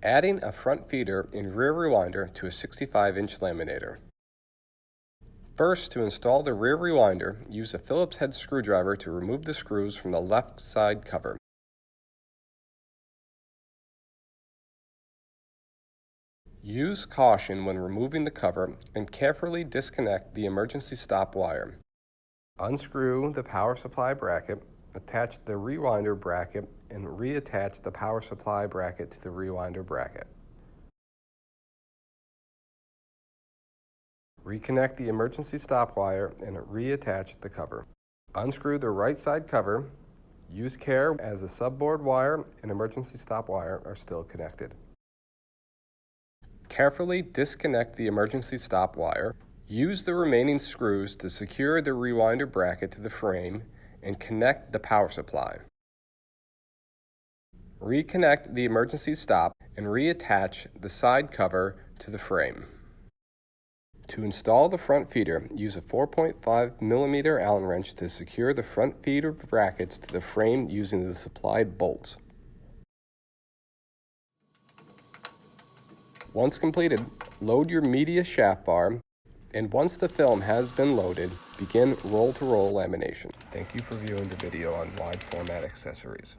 Adding a front feeder and rear rewinder to a 65-inch laminator. First, to install the rear rewinder, use a Phillips head screwdriver to remove the screws from the left side cover. Use caution when removing the cover and carefully disconnect the emergency stop wire. Unscrew the power supply bracket, attach the rewinder bracket, and reattach the power supply bracket to the rewinder bracket. Reconnect the emergency stop wire and reattach the cover. Unscrew the right side cover. Use care as the subboard wire and emergency stop wire are still connected. Carefully disconnect the emergency stop wire. Use the remaining screws to secure the rewinder bracket to the frame and connect the power supply. Reconnect the emergency stop and reattach the side cover to the frame. To install the front feeder, use a 4.5mm Allen wrench to secure the front feeder brackets to the frame using the supplied bolts. Once completed, load your media shaft bar, and once the film has been loaded, begin roll-to-roll lamination. Thank you for viewing the video on wide format accessories.